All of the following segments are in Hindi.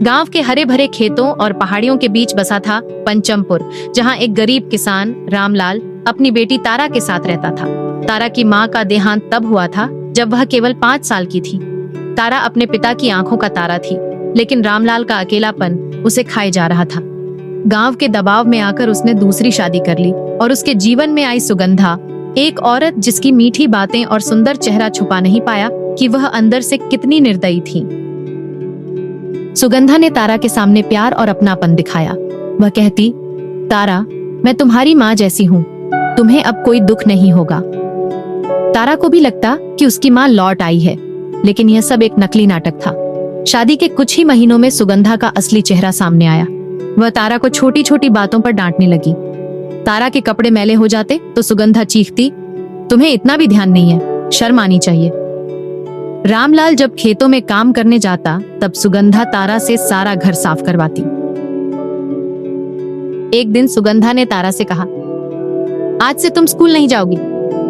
गांव के हरे भरे खेतों और पहाड़ियों के बीच बसा था पंचमपुर, जहां एक गरीब किसान रामलाल अपनी बेटी तारा के साथ रहता था। तारा की मां का देहांत तब हुआ था जब वह केवल 5 साल की थी। तारा अपने पिता की आंखों का तारा थी, लेकिन रामलाल का अकेलापन उसे खाए जा रहा था। गांव के दबाव में आकर उसने दूसरी शादी कर ली और उसके जीवन में आई सुगंधा, एक औरत जिसकी मीठी बातें और सुंदर चेहरा छुपा नहीं पाया कि वह अंदर से कितनी निर्दयी थी। सुगंधा ने तारा के सामने प्यार और अपनापन दिखाया। वह कहती, तारा, मैं तुम्हारी माँ जैसी हूँ, तुम्हें अब कोई दुख नहीं होगा। तारा को भी लगता कि उसकी माँ लौट आई है, लेकिन यह सब एक नकली नाटक था। शादी के कुछ ही महीनों में सुगंधा का असली चेहरा सामने आया। वह तारा को छोटी छोटी बातों पर डांटने लगी। तारा के कपड़े मैले हो जाते तो सुगंधा चीखती, तुम्हें इतना भी ध्यान नहीं है, शर्म आनी चाहिए। रामलाल जब खेतों में काम करने जाता तब सुगंधा तारा से सारा घर साफ करवाती। एक दिन सुगंधा ने तारा से कहा, आज से तुम स्कूल नहीं जाओगी,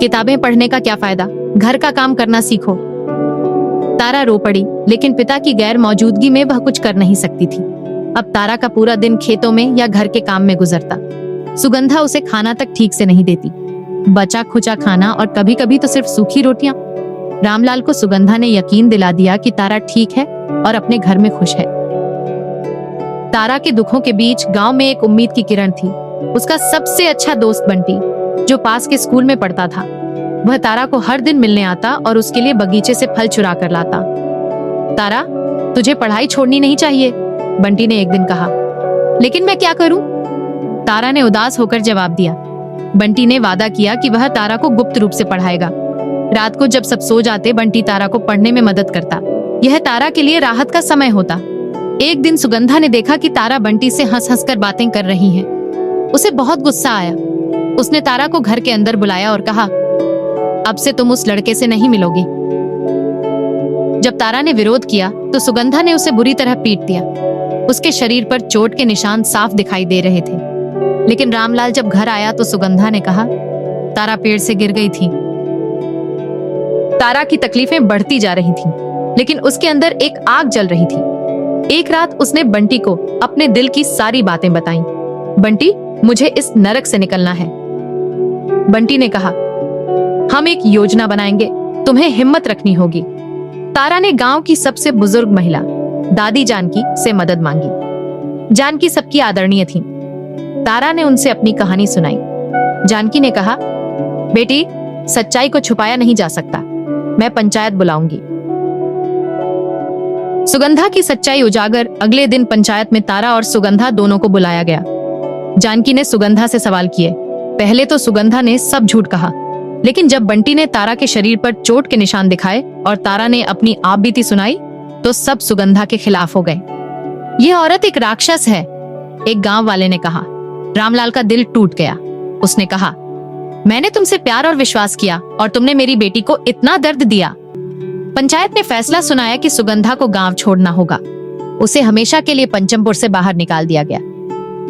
किताबें पढ़ने का क्या फायदा, घर का काम करना सीखो। तारा रो पड़ी, लेकिन पिता की गैर मौजूदगी में वह कुछ कर नहीं सकती थी। अब तारा का पूरा दिन खेतों में या घर के काम में गुजरता। सुगंधा उसे खाना तक ठीक से नहीं देती, बचा खुचा खाना और कभी कभी तो सिर्फ सूखी रोटियां। रामलाल को सुगंधा ने यकीन दिला दिया कि तारा ठीक है और अपने घर में खुश है। तारा के दुखों के बीच गांव में एक उम्मीद की किरण थी। उसका सबसे अच्छा दोस्त बंटी, जो पास के स्कूल में पढ़ता था, वह तारा को हर दिन मिलने आता और उसके लिए बगीचे से फल चुरा कर लाता। तारा, तुझे पढ़ाई छोड़नी नहीं चाहिए, बंटी ने एक दिन कहा। लेकिन मैं क्या करूं? तारा ने उदास होकर जवाब दिया। बंटी ने वादा किया कि वह तारा को गुप्त रूप से पढ़ाएगा। रात को जब सब सो जाते, बंटी तारा को पढ़ने में मदद करता। यह तारा के लिए राहत का समय होता। एक दिन सुगंधा ने देखा कि तारा बंटी से हंस हंस कर बातें कर रही है। उसे बहुत गुस्सा आया। उसने तारा को घर के अंदर बुलाया और कहा, अब से तुम उस लड़के से नहीं मिलोगी। जब तारा ने विरोध किया तो सुगंधा ने उसे बुरी तरह पीट दिया। उसके शरीर पर चोट के निशान साफ दिखाई दे रहे थे। लेकिन रामलाल जब घर आया तो सुगंधा ने कहा, तारा पेड़ से गिर गई थी। तारा की तकलीफें बढ़ती जा रही थीं, लेकिन उसके अंदर एक आग जल रही थी। एक रात उसने बंटी को अपने दिल की सारी बातें बताईं। बंटी, मुझे इस नरक से निकलना है। बंटी ने कहा, हम एक योजना बनाएंगे, तुम्हें हिम्मत रखनी होगी। तारा ने गांव की सबसे बुजुर्ग महिला दादी जानकी से मदद मांगी। जानकी सबकी आदरणीय थी। तारा ने उनसे अपनी कहानी सुनाई। जानकी ने कहा, बेटी, सच्चाई को छुपाया नहीं जा सकता, मैं पंचायत बुलाऊंगी। सुगंधा की सच्चाई उजागर अगले दिन पंचायत में तारा और सुगंधा दोनों को बुलाया गया। जानकी ने सुगंधा से सवाल किए। पहले तो सुगंधा ने सब झूठ कहा, लेकिन जब बंटी ने तारा के शरीर पर चोट के निशान दिखाए और तारा ने अपनी आपबीती सुनाई तो सब सुगंधा के खिलाफ हो गए। यह औरत एक राक्षस है, एक गांव वाले ने कहा। रामलाल का दिल टूट गया। उसने कहा, मैंने तुमसे प्यार और विश्वास किया और तुमने मेरी बेटी को इतना दर्द दिया। पंचायत ने फैसला सुनाया कि सुगंधा को गांव छोड़ना होगा। उसे हमेशा के लिए पंचमपुर से बाहर निकाल दिया गया।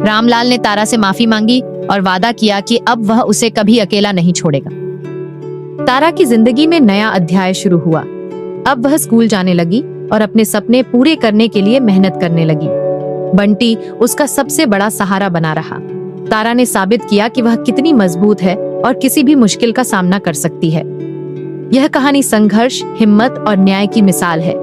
रामलाल ने तारा से माफी मांगी और वादा किया कि अब वह उसे कभी अकेला नहीं छोड़ेगा। तारा की जिंदगी में नया अध्याय शुरू हुआ। अब वह स्कूल जाने लगी और अपने सपने पूरे करने के लिए मेहनत करने लगी। बंटी उसका सबसे बड़ा सहारा बना रहा। तारा ने साबित किया कि वह कितनी मजबूत है और किसी भी मुश्किल का सामना कर सकती है। यह कहानी संघर्ष, हिम्मत और न्याय की मिसाल है।